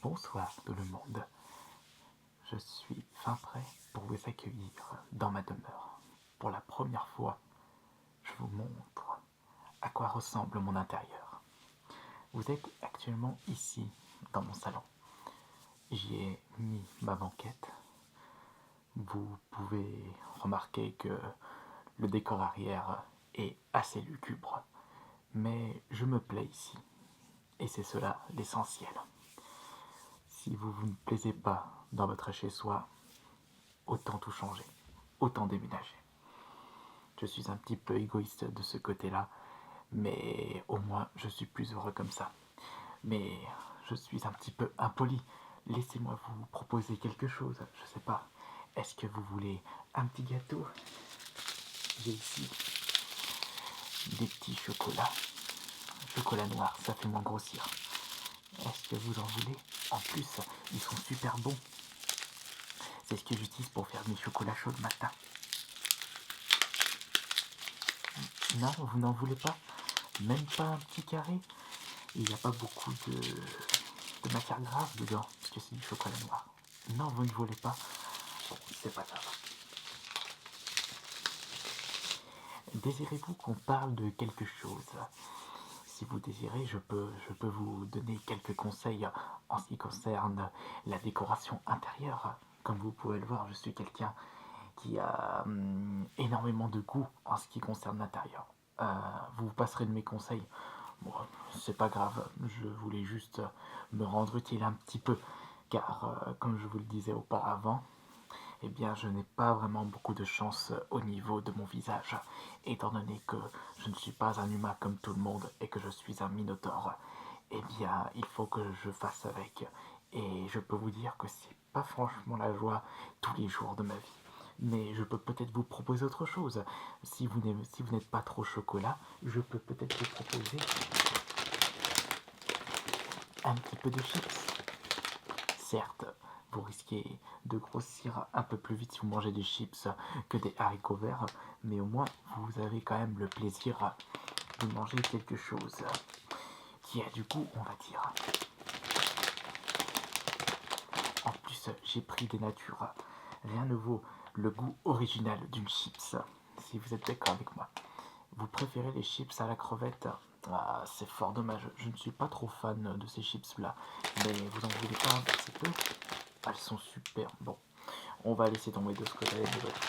Bonsoir tout le monde, je suis fin prêt pour vous accueillir dans ma demeure. Pour la première fois, je vous montre à quoi ressemble mon intérieur. Vous êtes actuellement ici, dans mon salon. J'y ai mis ma banquette. Vous pouvez remarquer que le décor arrière est assez lugubre, mais je me plais ici, et c'est cela l'essentiel. Si vous ne plaisez pas dans votre chez-soi, autant tout changer, autant déménager. Je suis un petit peu égoïste de ce côté-là, mais au moins je suis plus heureux comme ça. Mais je suis un petit peu impoli. Laissez-moi vous proposer quelque chose, je sais pas. Est-ce que vous voulez un petit gâteau? J'ai ici des petits chocolats. Chocolat noir, ça fait moins grossir. Est-ce que vous en voulez? En plus, ils sont super bons. C'est ce que j'utilise pour faire mes chocolats chauds le matin. Non, vous n'en voulez pas? Même pas un petit carré? Il n'y a pas beaucoup de matière grasse dedans, parce que c'est du chocolat noir. Non, vous ne voulez pas? Bon, c'est pas grave. Désirez-vous qu'on parle de quelque chose? Si vous désirez, je peux vous donner quelques conseils en ce qui concerne la décoration intérieure. Comme vous pouvez le voir, je suis quelqu'un qui a énormément de goût en ce qui concerne l'intérieur. Vous passerez de mes conseils. Bon, c'est pas grave, je voulais juste me rendre utile un petit peu, car comme je vous le disais auparavant, eh bien je n'ai pas vraiment beaucoup de chance au niveau de mon visage, étant donné que je ne suis pas un humain comme tout le monde et que je suis un minotaure. Eh bien il faut que je fasse avec, et je peux vous dire que c'est pas franchement la joie tous les jours de ma vie. Mais je peux peut-être vous proposer autre chose. Si vous n'êtes pas trop chocolat, je peux peut-être vous proposer un petit peu de chips. Certes, vous risquez de grossir un peu plus vite si vous mangez des chips que des haricots verts, mais au moins vous avez quand même le plaisir de manger quelque chose qui a du goût, on va dire. En plus, j'ai pris des natures. Rien ne vaut le goût original d'une chips, si vous êtes d'accord avec moi. Vous préférez les chips à la crevette? C'est fort dommage, je ne suis pas trop fan de ces chips là, mais vous en voulez pas un petit peu? Elles sont super. Bon, on va laisser tomber de ce côté de votre.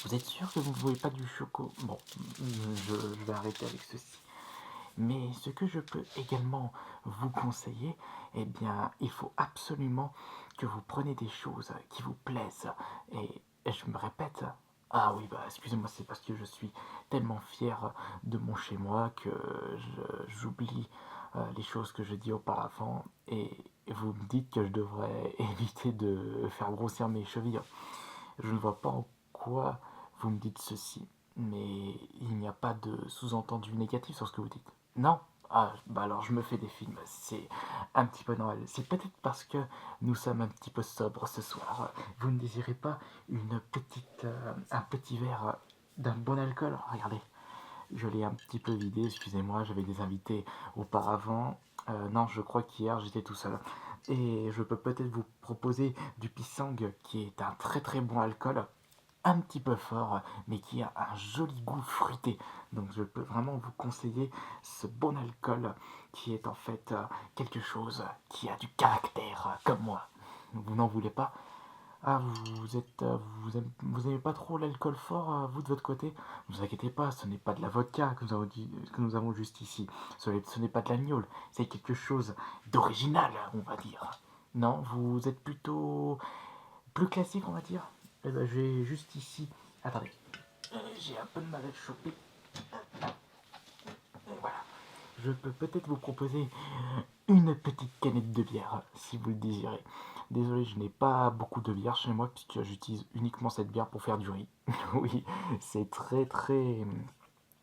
Vous êtes sûr que vous ne voulez pas du choco? Bon, je vais arrêter avec ceci. Mais ce que je peux également vous conseiller, eh bien, il faut absolument que vous preniez des choses qui vous plaisent. Et je me répète, ah oui, bah excusez-moi, c'est parce que je suis tellement fier de mon chez-moi que j'oublie les choses que je dis auparavant. Et vous me dites que je devrais éviter de faire grossir mes chevilles. Je ne vois pas en quoi vous me dites ceci, mais il n'y a pas de sous-entendu négatif sur ce que vous dites. Non? Ah, bah alors je me fais des films, c'est un petit peu normal. C'est peut-être parce que nous sommes un petit peu sobres ce soir. Vous ne désirez pas un petit verre d'un bon alcool? Regardez, je l'ai un petit peu vidé, excusez-moi, j'avais des invités auparavant. Non, je crois qu'hier j'étais tout seul. Et je peux peut-être vous proposer du pisang, qui est un très très bon alcool, un petit peu fort, mais qui a un joli goût fruité. Donc je peux vraiment vous conseiller ce bon alcool qui est en fait quelque chose qui a du caractère, comme moi. Vous n'en voulez pas? Ah, vous aimez pas trop l'alcool fort, vous de votre côté? Ne vous inquiétez pas, ce n'est pas de la vodka que nous avons juste ici. Ce n'est pas de l'agneau, c'est quelque chose d'original, on va dire. Non, vous êtes plutôt plus classique, on va dire. Eh ben, j'ai juste ici. Attendez, j'ai un peu de mal à le choper. Voilà. Je peux peut-être vous proposer une petite canette de bière, si vous le désirez. Désolé, je n'ai pas beaucoup de bière chez moi, puisque j'utilise uniquement cette bière pour faire du riz. Oui, c'est très très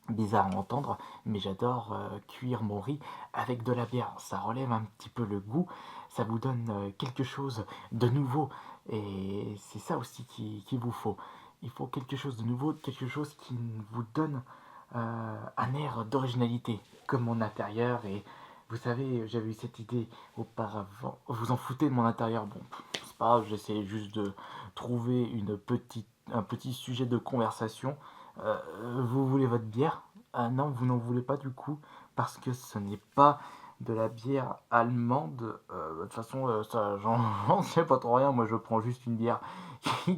bizarre à entendre, mais j'adore cuire mon riz avec de la bière. Ça relève un petit peu le goût, ça vous donne quelque chose de nouveau, et c'est ça aussi qu'il vous faut. Il faut quelque chose de nouveau, quelque chose qui vous donne un air d'originalité, comme mon intérieur est Vous savez, j'avais eu cette idée auparavant. Vous en foutez de mon intérieur. Bon, c'est pas grave, j'essayais juste de trouver un petit sujet de conversation. Vous voulez votre bière? Ah non, vous n'en voulez pas du coup, parce que ce n'est pas de la bière allemande. De toute façon, ça, j'en sais pas trop rien. Moi, je prends juste une bière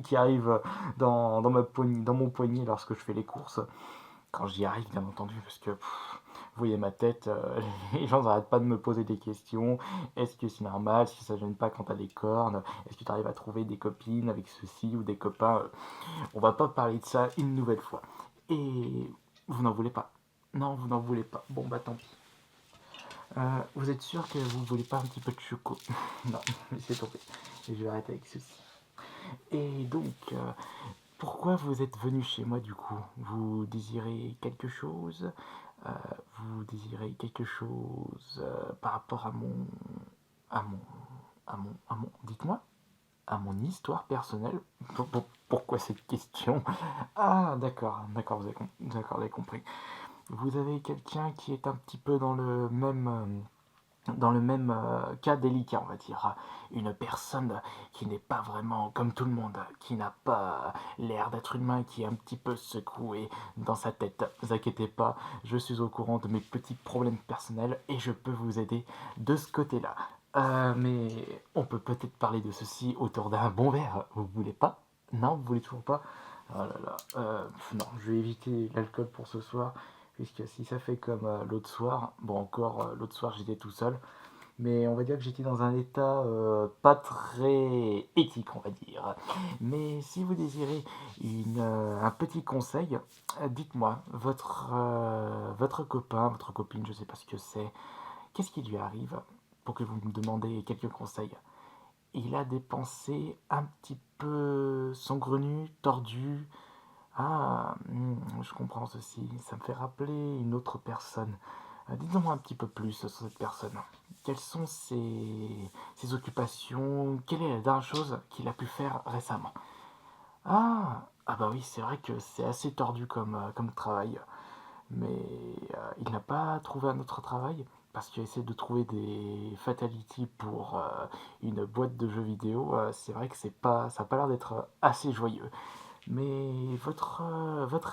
qui arrive dans mon poignet lorsque je fais les courses. Quand j'y arrive, bien entendu, parce que vous voyez ma tête, les gens n'arrêtent pas de me poser des questions. Est-ce que c'est normal? Est-ce que ça gêne pas quand t'as des cornes? Est-ce que tu arrives à trouver des copines avec ceci ou des copains? On va pas parler de ça une nouvelle fois. Et vous n'en voulez pas? Non, vous n'en voulez pas. Bon, bah tant pis. Vous êtes sûr que vous voulez pas un petit peu de choco? Non, laissez tomber. Et je vais arrêter avec ceci. Et donc, pourquoi vous êtes venu chez moi du coup? Vous désirez quelque chose? Euh, Vous désirez quelque chose par rapport à mon, dites-moi, à mon histoire personnelle? Pourquoi cette question? Ah, d'accord, d'accord, d'accord, vous avez compris. Vous avez quelqu'un qui est un petit peu dans le même cas délicat, on va dire. Une personne qui n'est pas vraiment comme tout le monde, qui n'a pas l'air d'être humain, qui est un petit peu secoué dans sa tête. Ne vous inquiétez pas, je suis au courant de mes petits problèmes personnels et je peux vous aider de ce côté-là. Mais on peut peut-être parler de ceci autour d'un bon verre. Vous voulez pas? Non, vous voulez toujours pas? Oh là là. Non, je vais éviter l'alcool pour ce soir. Puisque si ça fait comme l'autre soir, bon encore l'autre soir j'étais tout seul, mais on va dire que j'étais dans un état pas très éthique, on va dire. Mais si vous désirez un petit conseil, dites-moi, votre copain, votre copine, je sais pas ce que c'est, qu'est-ce qui lui arrive pour que vous me demandez quelques conseils? Il a des pensées un petit peu saugrenues, tordues. Ah, je comprends ceci. Ça me fait rappeler une autre personne. Dites-moi un petit peu plus sur cette personne. Quelles sont ses occupations? Quelle est la dernière chose qu'il a pu faire récemment? Ah bah oui, c'est vrai que c'est assez tordu comme travail. Mais il n'a pas trouvé un autre travail parce qu'il essaie de trouver des fatalities pour une boîte de jeux vidéo. C'est vrai que ça n'a pas l'air d'être assez joyeux. Mais votre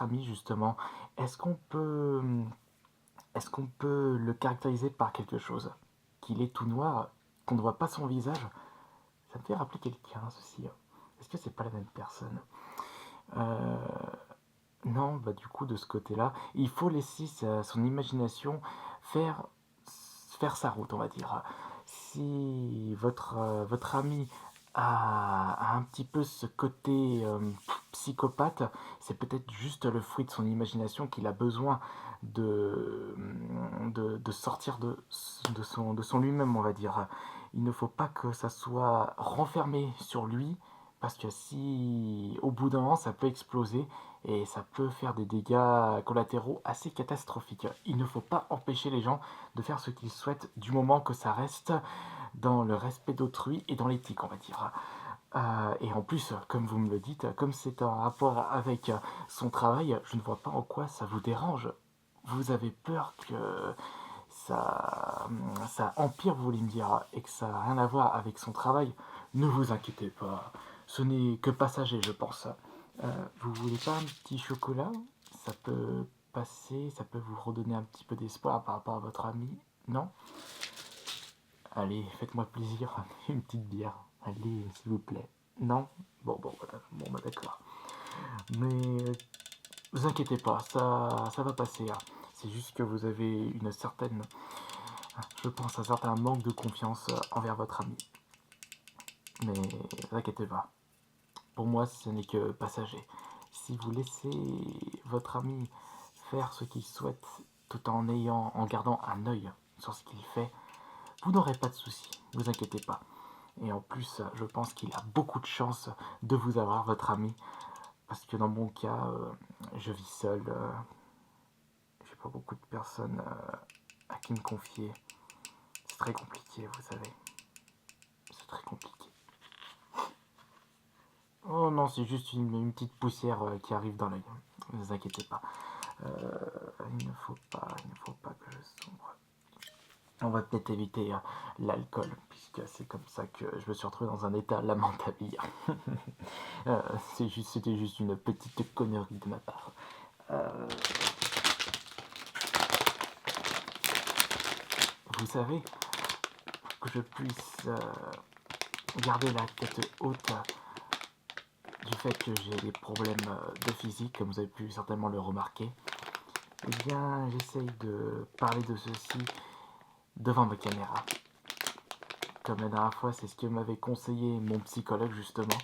ami, justement, est-ce qu'on peut, est-ce qu'on peut le caractériser par quelque chose? Qu'il est tout noir, qu'on ne voit pas son visage? Ça me fait rappeler quelqu'un, ceci. Est-ce que c'est pas la même personne? Euh, non, bah du coup, de ce côté-là, il faut laisser son imagination faire, faire sa route, on va dire. Si votre ami a un petit peu ce côté psychopathe, c'est peut-être juste le fruit de son imagination qu'il a besoin de sortir de son lui-même, on va dire. Il ne faut pas que ça soit renfermé sur lui, parce que si au bout d'un moment ça peut exploser et ça peut faire des dégâts collatéraux assez catastrophiques. Il ne faut pas empêcher les gens de faire ce qu'ils souhaitent du moment que ça reste dans le respect d'autrui et dans l'éthique, on va dire. Et en plus, comme vous me le dites, comme c'est en rapport avec son travail, je ne vois pas en quoi ça vous dérange. Vous avez peur que ça, ça empire, vous voulez me dire, et que ça n'a rien à voir avec son travail. Ne vous inquiétez pas, ce n'est que passager, je pense. Vous voulez pas un petit chocolat? Ça peut passer, ça peut vous redonner un petit peu d'espoir par rapport à votre ami, non? Allez, faites-moi plaisir, une petite bière. Allez, s'il vous plaît. Non? Bon, voilà, bon, bah d'accord. Mais vous inquiétez pas, ça va passer, hein. C'est juste que vous avez une certaine, je pense, un certain manque de confiance envers votre ami. Mais vous inquiétez pas, pour moi, ce n'est que passager. Si vous laissez votre ami faire ce qu'il souhaite tout en gardant un œil sur ce qu'il fait, vous n'aurez pas de soucis, vous inquiétez pas. Et en plus, je pense qu'il a beaucoup de chance de vous avoir, votre ami, parce que dans mon cas, je vis seul, j'ai pas beaucoup de personnes à qui me confier. C'est très compliqué, vous savez. C'est très compliqué. Oh non, c'est juste une petite poussière qui arrive dans l'œil. Ne vous inquiétez pas. Il ne faut pas que je sombre. On va peut-être éviter l'alcool, puisque c'est comme ça que je me suis retrouvé dans un état lamentable hier. C'était juste une petite connerie de ma part. Vous savez, que je puisse garder la tête haute du fait que j'ai des problèmes de physique, comme vous avez pu certainement le remarquer, eh bien, j'essaye de parler de ceci devant ma caméra. Comme la dernière fois, c'est ce que m'avait conseillé mon psychologue, justement,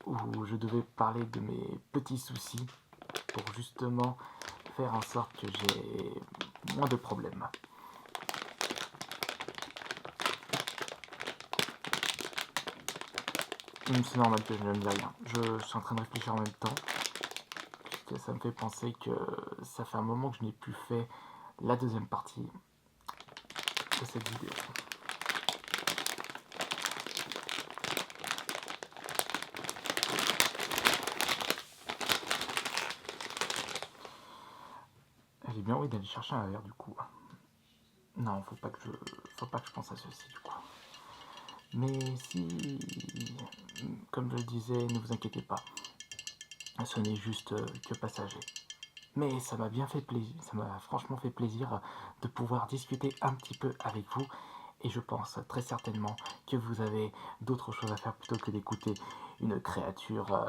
où je devais parler de mes petits soucis pour justement faire en sorte que j'ai moins de problèmes. C'est normal que je ne dis rien. Je suis en train de réfléchir en même temps. Que ça me fait penser que ça fait un moment que je n'ai plus fait la deuxième partie de cette vidéo. J'ai bien envie d'aller chercher un verre du coup. Non, faut pas que je pense à ceci du coup. Mais si, comme je le disais, ne vous inquiétez pas, ce n'est juste que passager. Mais ça m'a bien fait plaisir, ça m'a franchement fait plaisir de pouvoir discuter un petit peu avec vous. Et je pense très certainement que vous avez d'autres choses à faire plutôt que d'écouter une créature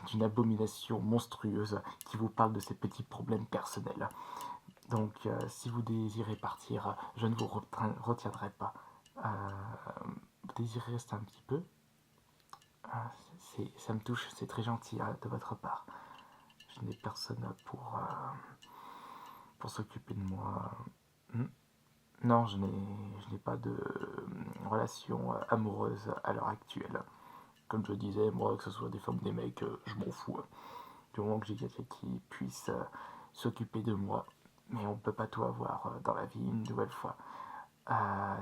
d'une abomination monstrueuse qui vous parle de ses petits problèmes personnels. Donc si vous désirez partir, je ne vous retiendrai pas. Vous désirez rester un petit peu? Ça me touche, c'est très gentil de votre part. Je n'ai personne pour s'occuper de moi. Non, je n'ai pas de relation amoureuse à l'heure actuelle. Comme je disais, moi, que ce soit des femmes ou des mecs, je m'en fous. Du moment que j'ai quelqu'un qui puisse s'occuper de moi. Mais on ne peut pas tout avoir dans la vie une nouvelle fois.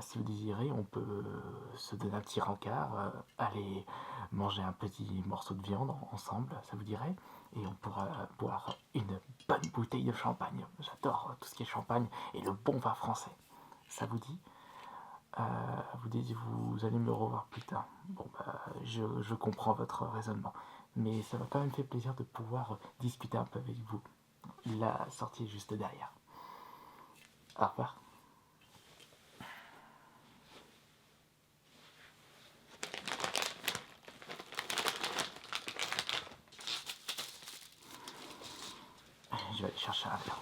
Si vous désirez, on peut se donner un petit rencard, aller manger un petit morceau de viande ensemble, ça vous dirait? Et on pourra boire une bonne bouteille de champagne. J'adore tout ce qui est champagne et le bon vin français. Ça vous dit? Vous allez me revoir plus tard. Bon, je comprends votre raisonnement. Mais ça m'a quand même fait plaisir de pouvoir discuter un peu avec vous. La sortie est juste derrière. Au revoir. Je vais aller chercher un verre.